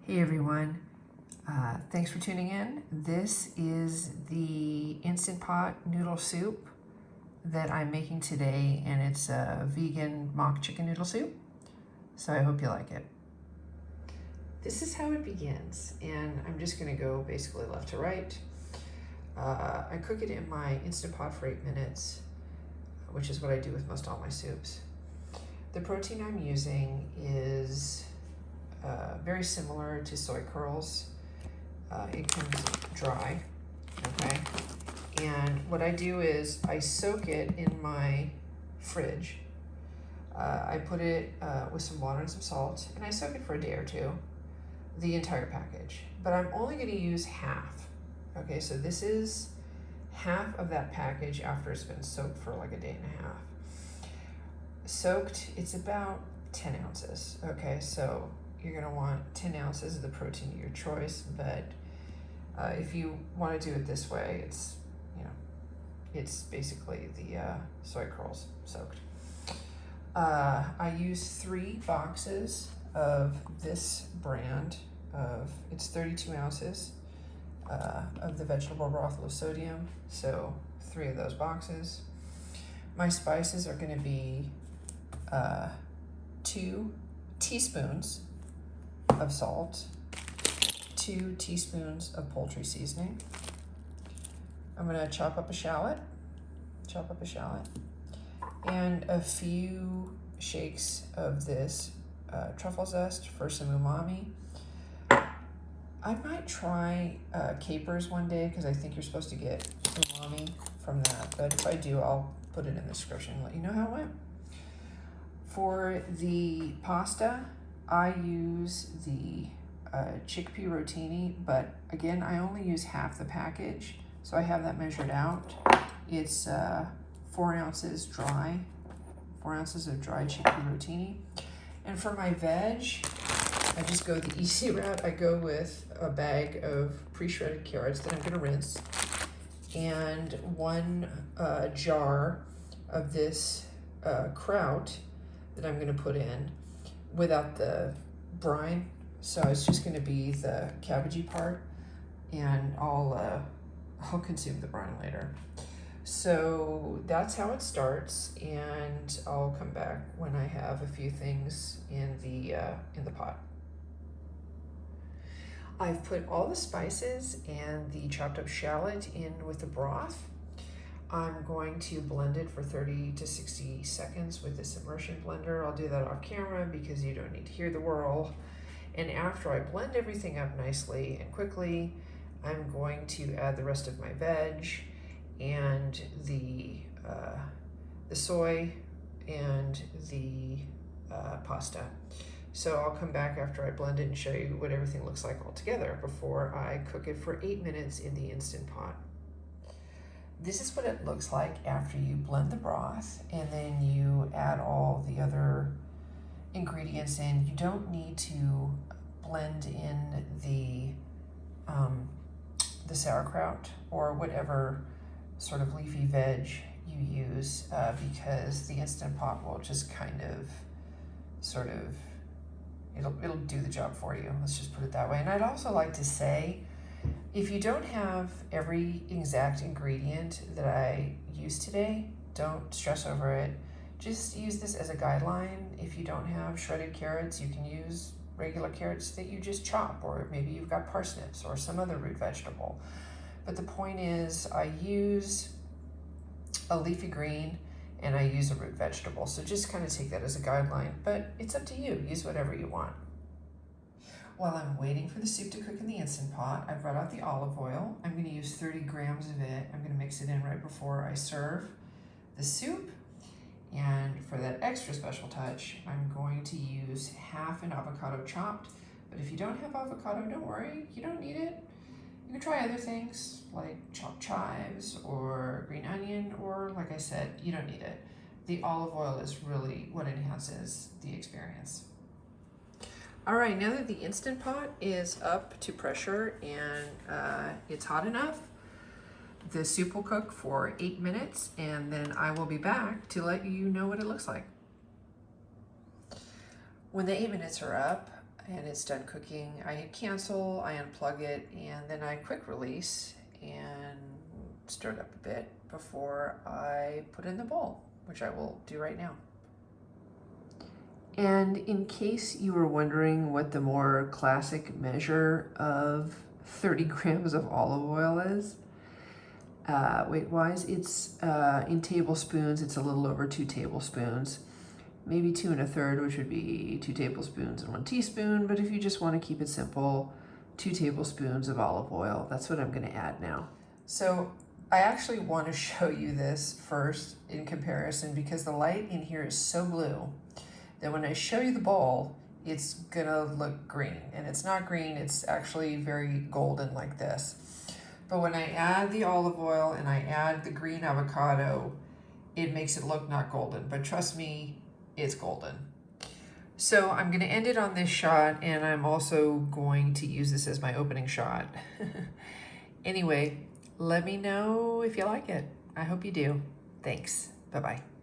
Hey everyone, thanks for tuning in. This is the Instant Pot noodle soup that I'm making today, and it's a vegan mock chicken noodle soup, so I hope you like it. This is how it begins, and I'm just going to go basically left to right. I cook it in my Instant Pot for 8 minutes, which is what I do with most all my soups. The protein I'm using is very similar to soy curls. It comes dry, okay? And what I do is I soak it in my fridge. I put it with some water and some salt, and I soak it for a day or two, the entire package. But I'm only gonna use half, okay? So this is half of that package after it's been soaked for like a day and a half. Soaked, it's about 10 ounces, okay? So you're gonna want 10 ounces of the protein of your choice, but if you wanna do it this way, it's, it's basically the soy curls soaked. I use 3 boxes of this brand it's 32 ounces of the vegetable broth low sodium, so 3 of those boxes. My spices are gonna be 2 teaspoons of salt, 2 teaspoons of poultry seasoning. I'm gonna chop up a shallot, and a few shakes of this truffle zest for some umami. I might try capers one day because I think you're supposed to get umami from that, but if I do, I'll put it in the description and let you know how it went. For the pasta, I use the chickpea rotini, but again, I only use half the package, so I have that measured out. It's 4 ounces dry, 4 ounces of dry chickpea rotini. And for my veg, I just go the easy route. I go with a bag of pre-shredded carrots that I'm gonna rinse, and 1 jar of this kraut that I'm gonna put in without the brine. So it's just gonna be the cabbagey part, and I'll consume the brine later. So that's how it starts, and I'll come back when I have a few things in the pot. I've put all the spices and the chopped up shallot in with the broth. I'm going to blend it for 30 to 60 seconds with this immersion blender. I'll do that off camera because you don't need to hear the whirl. And after I blend everything up nicely and quickly, I'm going to add the rest of my veg and the soy and the pasta. So I'll come back after I blend it and show you what everything looks like all together before I cook it for 8 minutes in the Instant Pot. This is what it looks like after you blend the broth and then you add all the other ingredients in. You don't need to blend in the sauerkraut or whatever sort of leafy veg you use because the Instant Pot will just kind of sort of, it'll do the job for you. Let's just put it that way. And I'd also like to say, if you don't have every exact ingredient that I use today, don't stress over it. Just use this as a guideline. If you don't have shredded carrots, you can use regular carrots that you just chop, or maybe you've got parsnips or some other root vegetable. But the point is, I use a leafy green and I use a root vegetable. So just kind of take that as a guideline, but it's up to you. Use whatever you want. While I'm waiting for the soup to cook in the Instant Pot, I've brought out the olive oil. I'm going to use 30 grams of it. I'm going to mix it in right before I serve the soup. And for that extra special touch, I'm going to use half an avocado chopped. But if you don't have avocado, don't worry, you don't need it. You can try other things like chopped chives or green onion, or like I said, you don't need it. The olive oil is really what enhances the experience. All right, now that the Instant Pot is up to pressure and it's hot enough, the soup will cook for 8 minutes, and then I will be back to let you know what it looks like. When the 8 minutes are up, and it's done cooking, I hit cancel, I unplug it, and then I quick release and stir it up a bit before I put it in the bowl, which I will do right now. And in case you were wondering what the more classic measure of 30 grams of olive oil is, weight-wise, it's in tablespoons, it's a little over 2 tablespoons. Maybe 2 1/3, which would be 2 tablespoons and 1 teaspoon. But if you just want to keep it simple, 2 tablespoons of olive oil. That's what I'm going to add now. So I actually want to show you this first in comparison because the light in here is so blue that when I show you the bowl, it's going to look green. And it's not green, it's actually very golden like this. But when I add the olive oil and I add the green avocado, it makes it look not golden. But trust me, it's golden. So I'm going to end it on this shot, and I'm also going to use this as my opening shot. Anyway, let me know if you like it. I hope you do. Thanks. Bye-bye.